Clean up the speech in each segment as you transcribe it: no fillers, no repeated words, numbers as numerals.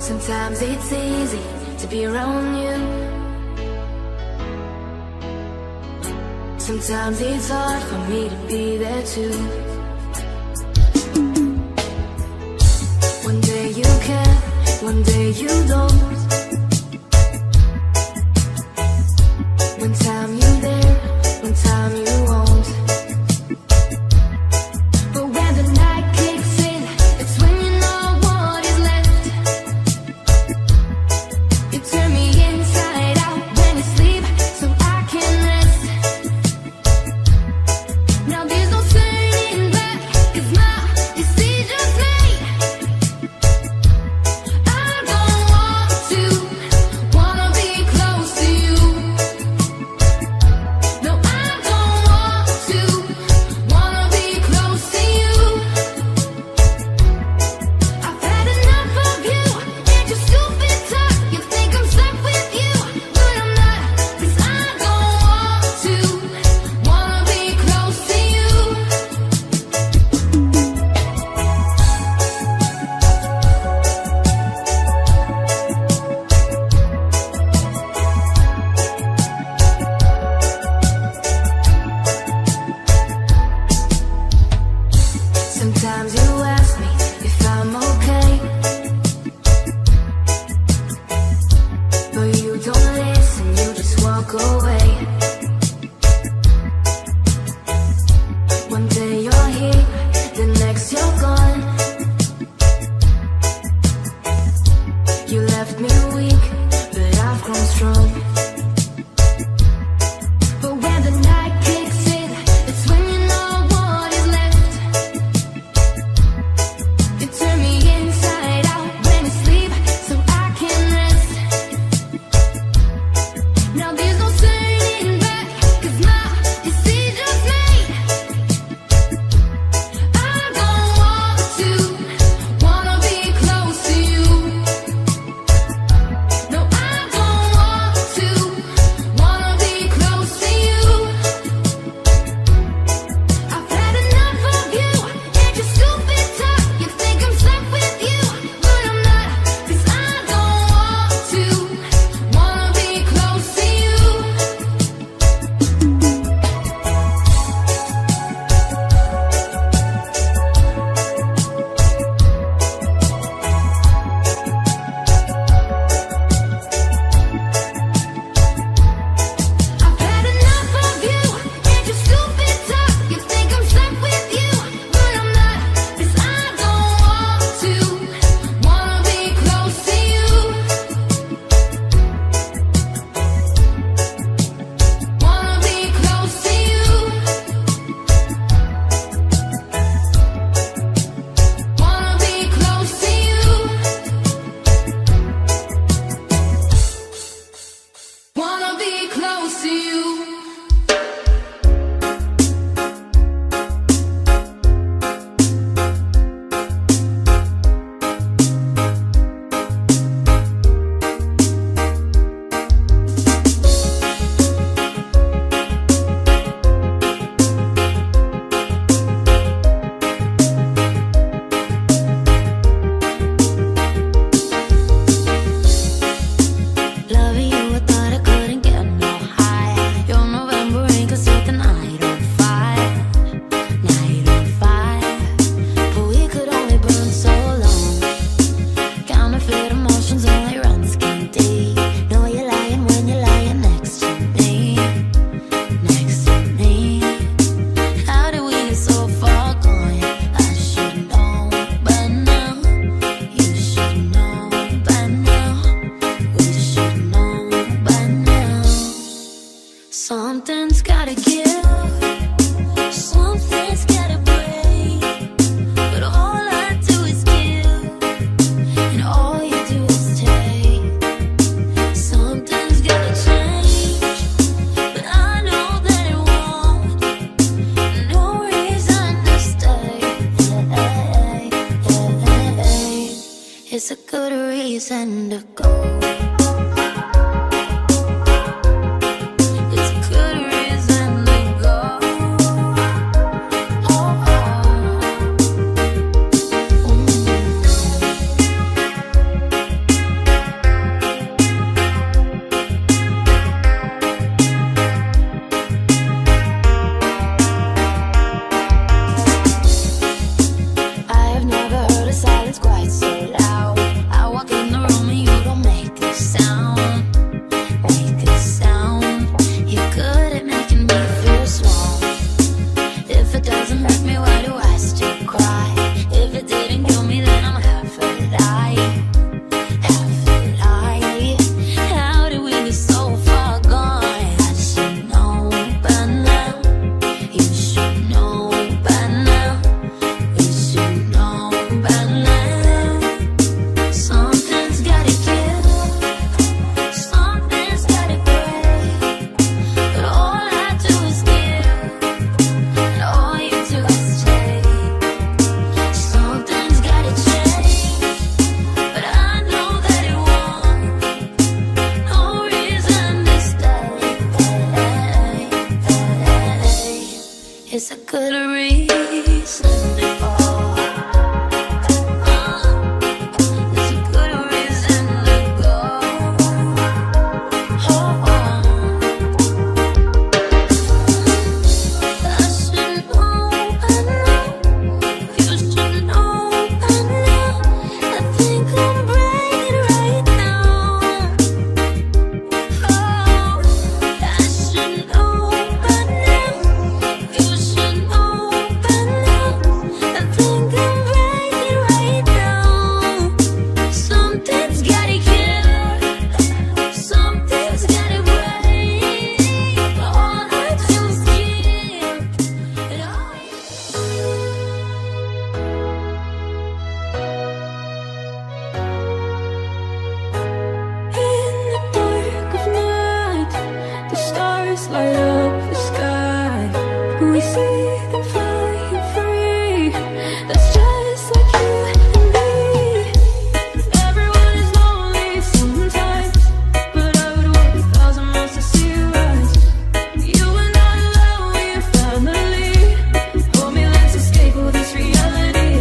Sometimes it's easy to be around you. Sometimes it's hard for me to be there too. One day you care, one day you don't. One time you there, one time you won't. But when the night kicks in, it's when you know what is left. You turn me inside out when you sleep, so I can rest. Now there's no turning back, 'cause my decision's made. I don't want to, wanna be close to you. No, I don't want to, wanna be close to you. I've had enough of you and your stupid talk. You think I'm stuck with you, but I'm not. 'Cause I don't want to, wanna be close to you. Sometimes you ask me if I'm okay, but you don't listen, you just walk away. One day you're here, the next you're gone. You left me weak, but I've grown strong. But when the night kicks in, it's when you know what is left. You turn me inside out when you sleep, so I can rest. Now there's no turning back, 'cause my decision's made. I don't want to, wanna be close to you. No, I don't want to, wanna be close to you. I've had enough of you and your stupid talk. You think I'm stuck with you, but I'm not. 'Cause I don't want to, wanna be close to you. I've had enough of you and your stupid talk. You think I'm stuck with you, but I'm not. 'Cause I don't want to, wanna be close to you. Wanna be close to you. Wanna be close to you. Wanna be close to you. Loving you, I thought I couldn't get no higher. Your November rain could set the night on fire, night on fire. But we could only burn so long. Counterfeit emotions only run skin deep. Know you're lying when you're lying next to me, next to me. How did we get so far gone? I should know by now. You should know by now. We should know by now. Something's gotta give, something's gotta break. But all I do is give, and all you do is take. Something's gotta change, but I know that it won't. No reason to stay. It's a good reason to go. It's a good reason to go. Oh, oh. light up the sky. We see them flying free. That's just like you and me. Everyone is lonely sometimes, but I would walk 1,000 miles to see you rise. You are not alone, we're family. Hold me, let's escape all this reality.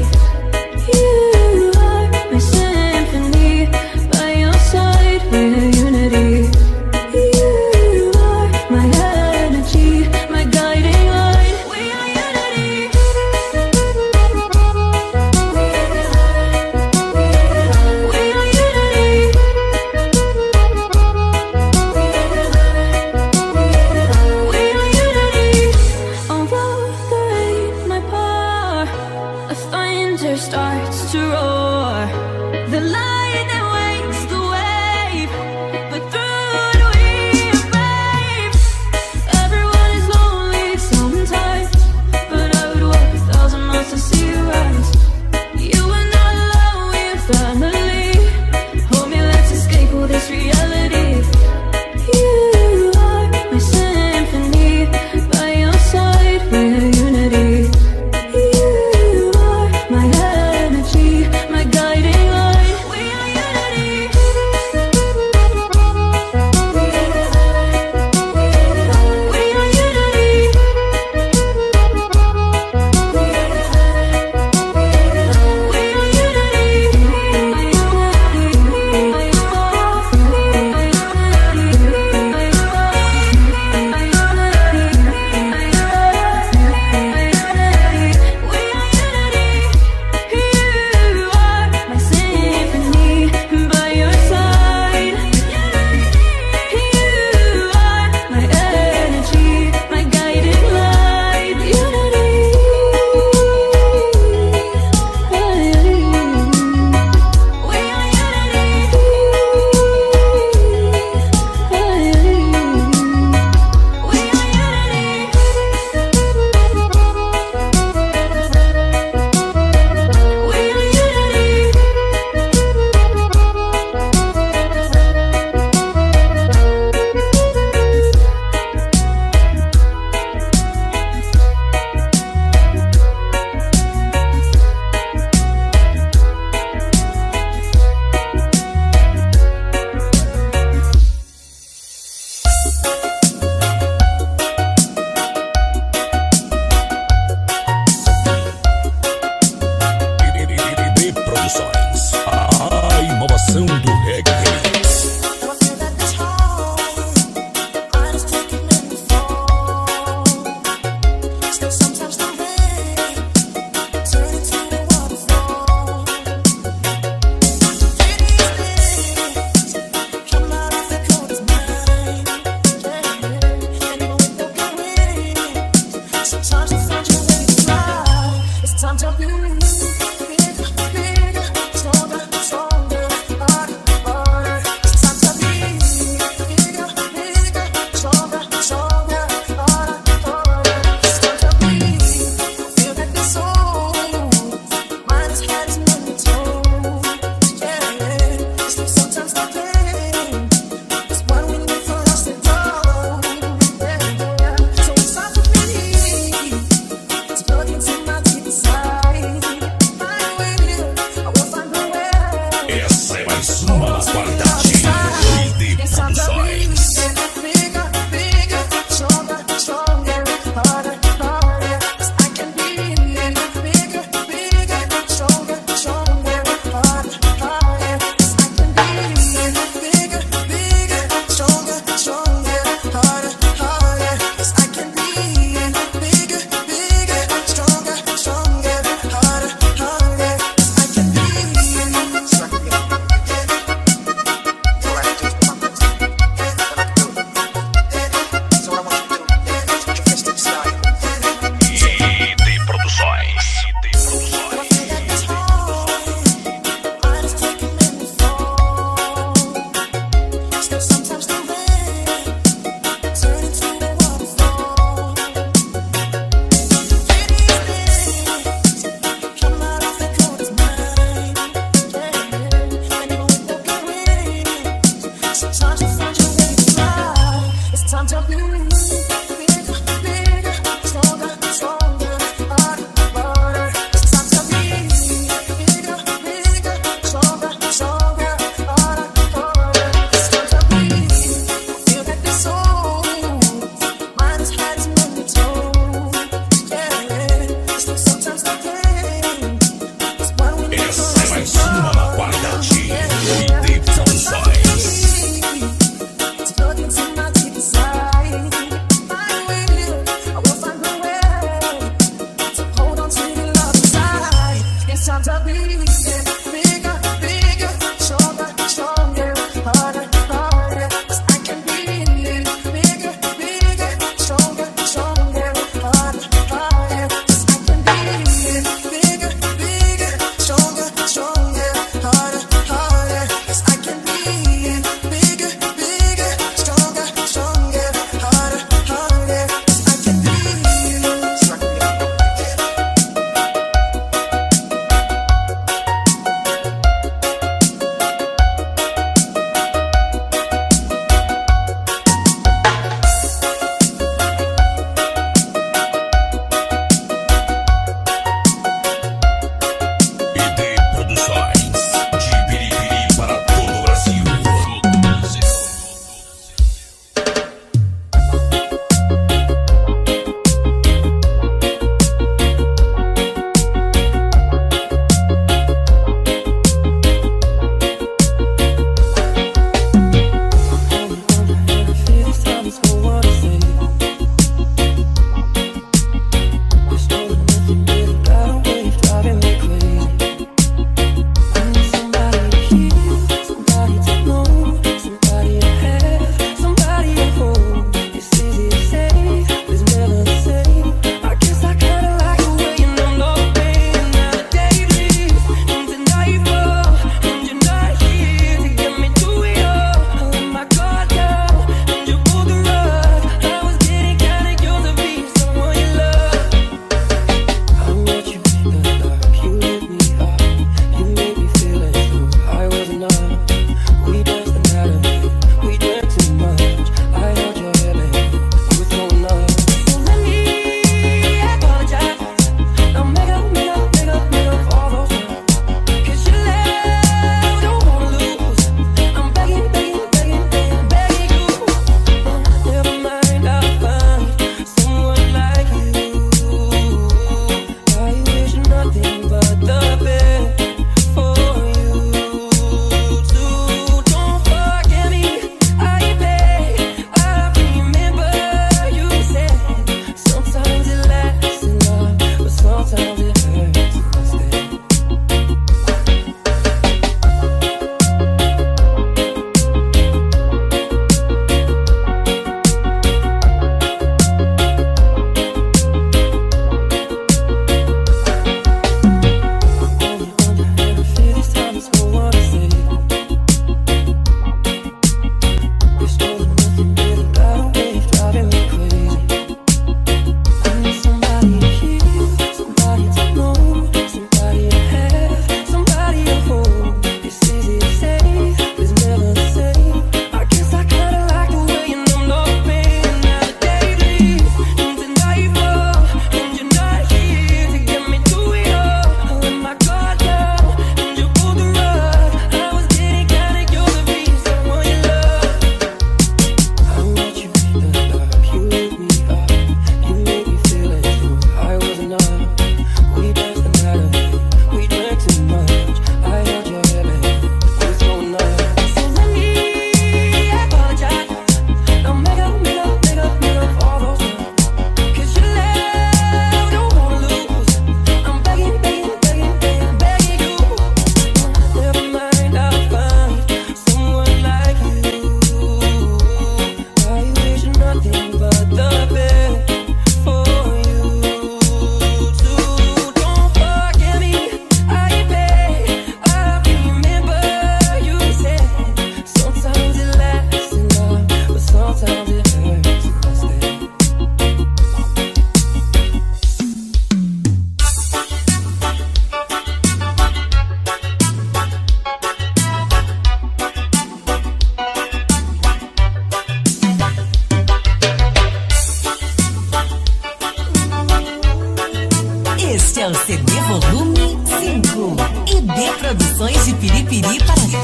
You are my symphony. By your side, we're unity. You are my energy, my guiding light. We are unity. We are unity. We are unity. Although the rain might pour, a thunder starts to roar. The light that wakes the wave, but through it we are brave. Everyone is lonely sometimes, but I would walk 1,000 miles to see you rise. You are not alone, we're family. Hold me, let's escape all this reality. You are my symphony. By your side, we're unity. You are my energy, my guiding light. We are unity. We are unity. Produções, a inovação do reggae.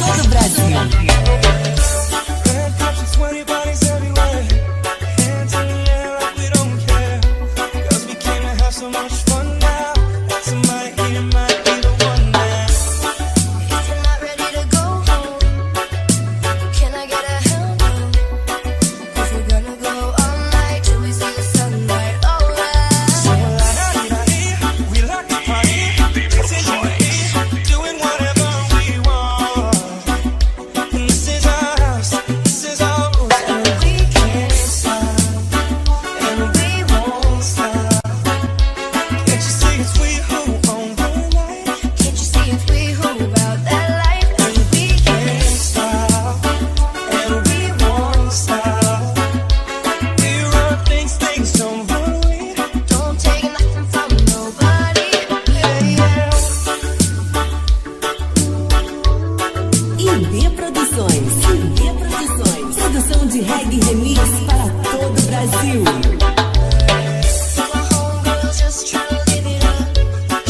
todo o Brasil. Red carpet, sweaty bodies everywhere. Hands in the air like we don't care. 'Cause we came to have so much fun now. Somebody here might be the one now. If you're not ready to go home, can I get a hell no? 'Cause we're gonna go all night till we see the sunlight. Alright. So we like to party, dancing in the beat, doing whatever we want. And this is our house, this is our rules, and we can't stop, and we won't stop. Can't you see it's we who own the night? Can't you see it's we who about that life? And we Can't stop, and we won't stop. We run things don't worry. don't take nothing from nobody. Yeah, yeah. IB Produções. IB Produções. Produção de reggae remix para todo o Brasil. My homegirls just tryna live it up,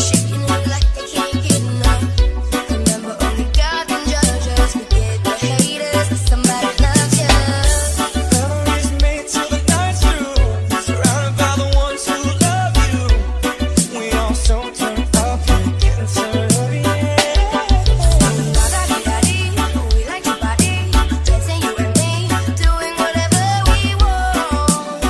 shaking it like they can't get enough. Remember, only God can judge us. Forget the haters, somebody loves you. Memories made till the night's through, surrounded by the ones who love you. We all so turned up, getting turned up, yeah. La-da-dee-da-dee, we like to party, dancing you and me, doing whatever we want.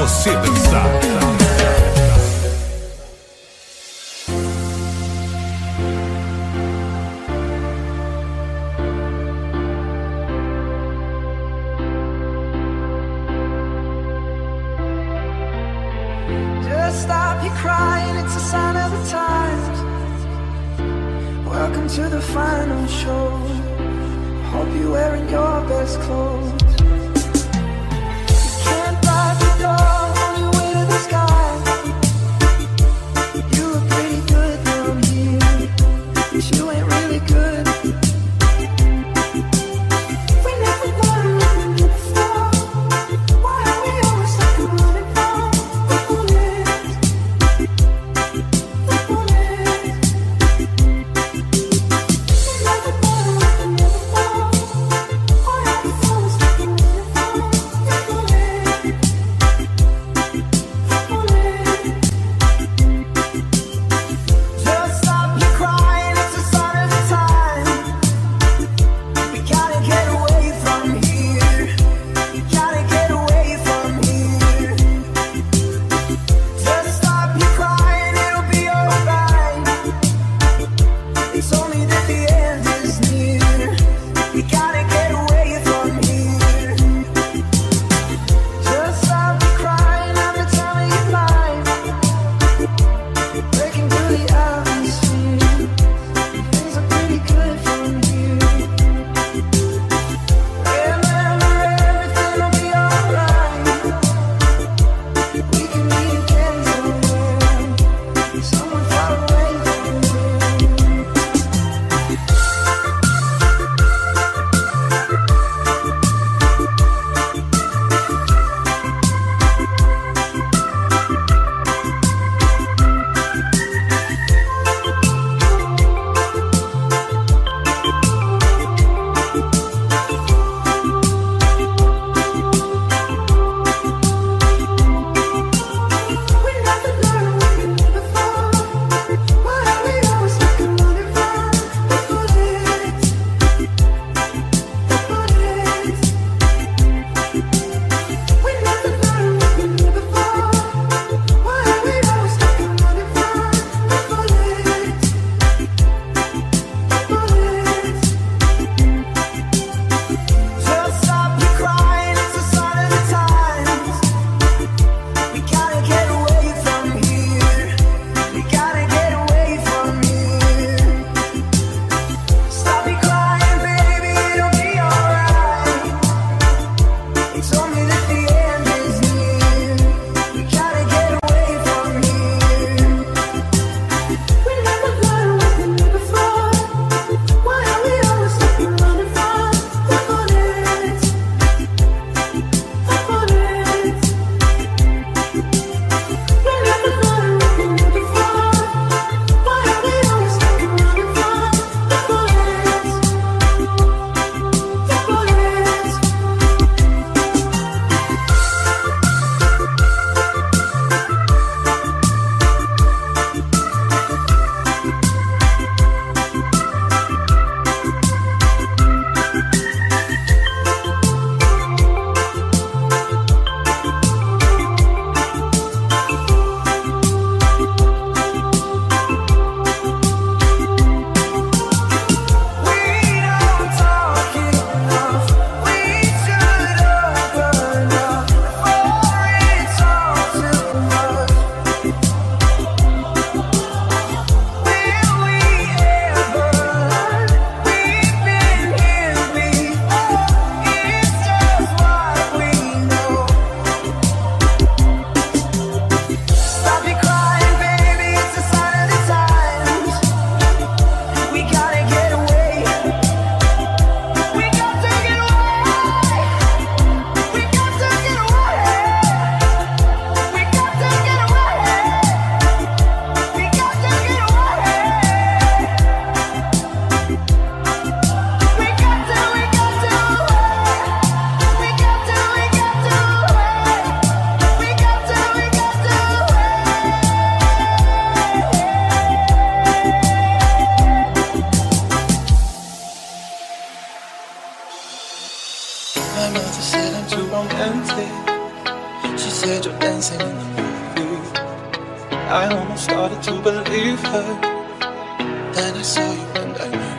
você dançar. Just stop your crying, it's a sign of the times. Welcome to the final show. Hope you're wearing your best clothes. You can't drive the door on your way to the sky. You were pretty good down here, but you ain't really good. We never learned nothing before. Why are we always like a running from the bullets? The bullets. We never learned nothing before. Why are we always like a running from the bullets? The bullets. Just stop your crying, it's a sign of the time. We gotta get away from here. We gotta get away from here. Just stop your crying, it'll be alright. It's only that the end is near. We gotta get away from here. Just stop your crying, I'm the time of your life. Breaking through the atmosphere. Things are pretty good from here. Remember, everything will be alright. We can meet again somewhere far away from here. We never learned what we knew before. Why are we always like a running from the bullets? The bullets. We never learned what we knew before. Why are we always like a running from the bullets? The bullets. Just stop your crying, it's a sign of the times. We gotta get away from here. We gotta get away from here. Stop your crying, baby, it'll be alright. It's only that the end is near. We gotta get away from here. We never learned what we knew before. Why are we always like we're running from the bullets? The bullets. We never learned what we knew before. Why are we always like we're running from the bullets? The bullets. We don't talk enough. We should open up before it's all too much. Will we ever learn? We've been here before. It's just what we know. Stop your crying, baby. It's a sign of the times. We gotta get away. We got to get away. We got to get away. We got to get away. We got to get away. We got to. We got to. We got to. We got to. We got to. We got to. My mother said I'm too romantic. She said said you're dancing in the movie. I almost started to believe her. Then I saw you and I knew.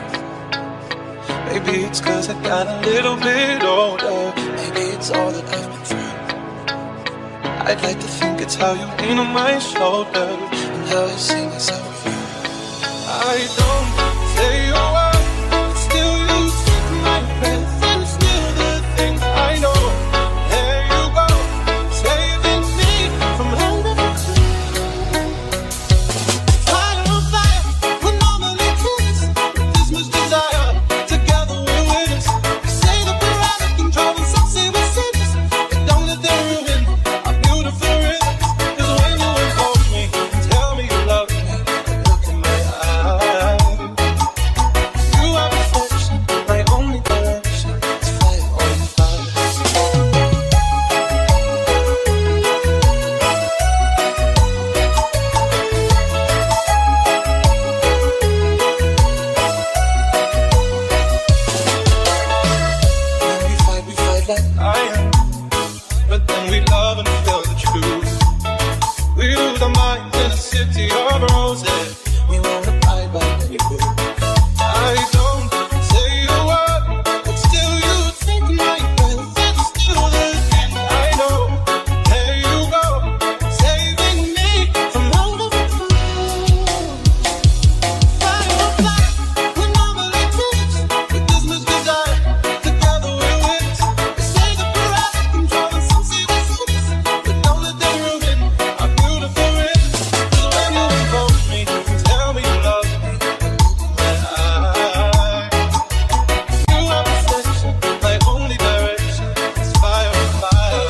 Maybe it's 'cause I got a little bit older. Maybe it's all that I've been through. I'd like to think it's how you lean on my shoulder and how I see myself with you. I don't say a word, but still you take my breath. And still the things I know. There you go, saving me from all of the fire on fire, we're normally kids with this much desire. Together we're winners. We say that we're out of control and some say we're sinners, but don't let them ruin our beautiful rhythms. 'Cause when you invoke me and tell me you love me, look in my eyes. You are perfection, my only direction. It's fire on fire. When we fight like I am. But then we love and feel the truth. We lose our minds in a city of roses. We won't abide by any rules. I don't say a word, but still you take my breath. And still the thing I know. There you go, saving me from all of the fire on fire. We're normally kids with this much desire. Together we're winners. They say that we're out of control and some say we're sinners, but don't let them ruin our beautiful rhythms. 'Cause when you invoke me and tell me you love me, my eyes. You are perfection, my only direction. It's fire on fire.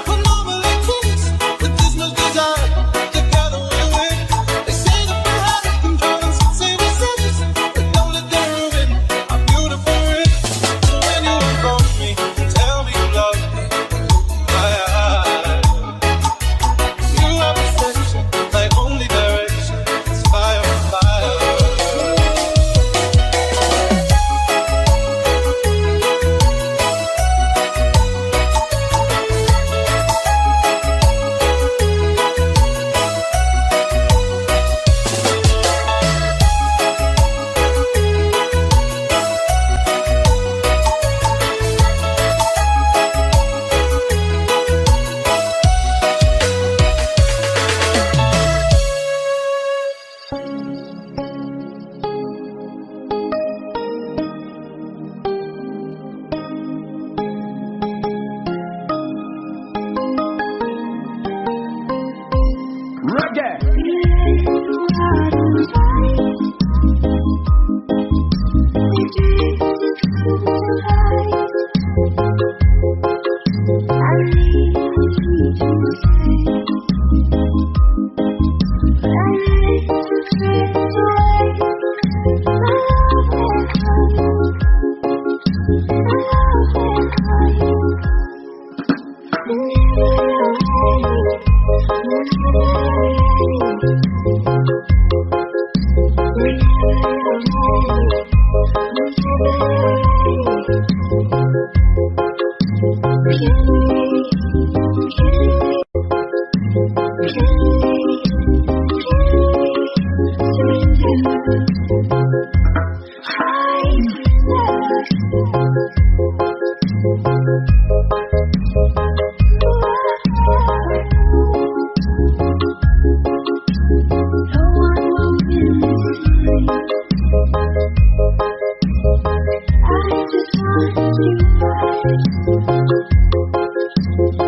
We're normally kids with this much desire. Together we're winners. They say that we're out of control and some say we're sinners, but don't let them ruin our beautiful rhythms. So when you invoke me and tell me you love me, my eyes. You are perfection, my only direction. It's fire on fire.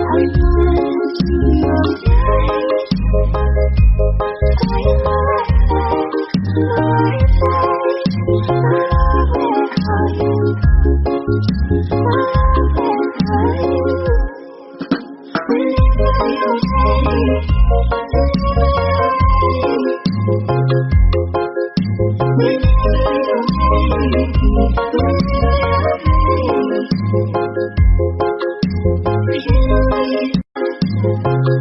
Thank you.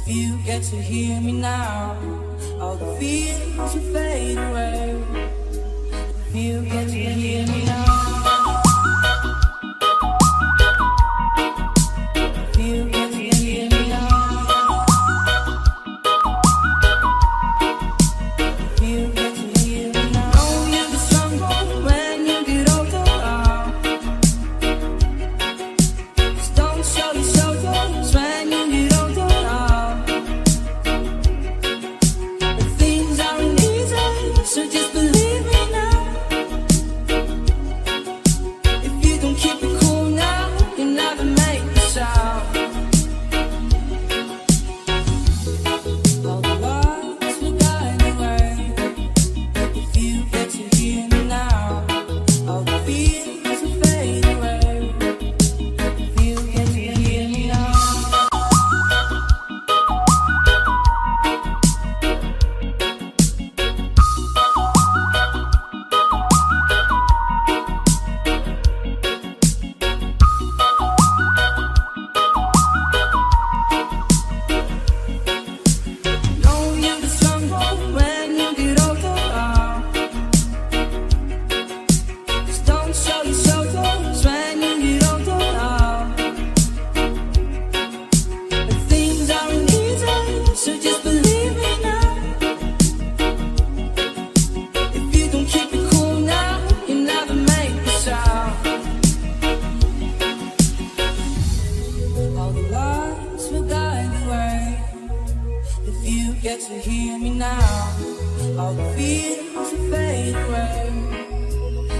If you get to hear me now, all the fears will fade away. If you get to hear me now. If you get to hear me now. If you get to hear me now. Know you'll be stronger when you get older. Just don't show your shoulders when you get older. The things aren't easy, so just believe me now. If you don't keep it cool now, you'll never make a sound. All the lights will guide the way. If you get to hear me now, all the fears will fade away. If you get to hear me now. Know you'll be stronger when you get older. Just don't show your shoulders when you get older. The things aren't easy, so just believe me now. If you don't keep it cool now, you'll never make a sound. All the lights will guide the way. If you get to hear me now, all the fears will fade away.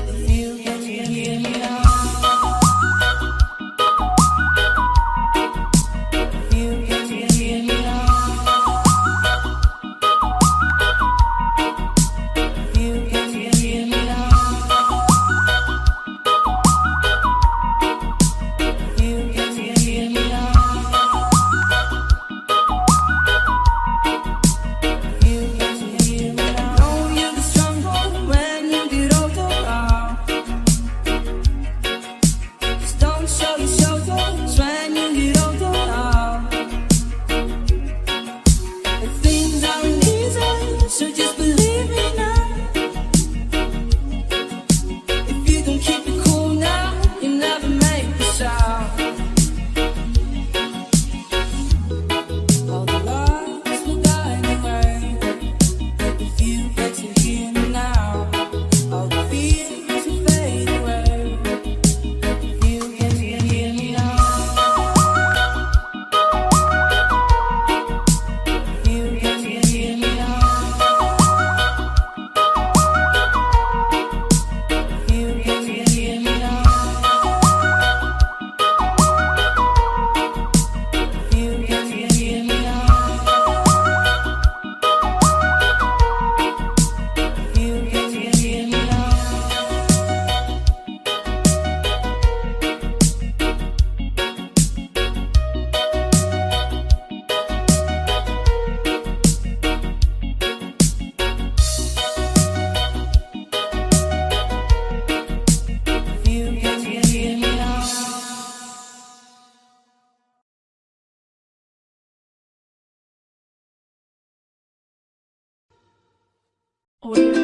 If you get to hear me now. If you get to hear me now. If you get to hear me now. If you get to hear me now. You get to hear me now. Know you'll be stronger when you get older. Just don't show your shoulders when you get older. The things aren't easy, so just believe me now. If you don't keep it cool now, you'll never make a sound. All the lights will guide the way. If you get to hear me now, all the fears will fade away. If you get to hear me now. If you get to hear me now. If you get to hear me now. If you get to hear me now. If you get to hear me now. If you get to hear me now. Audio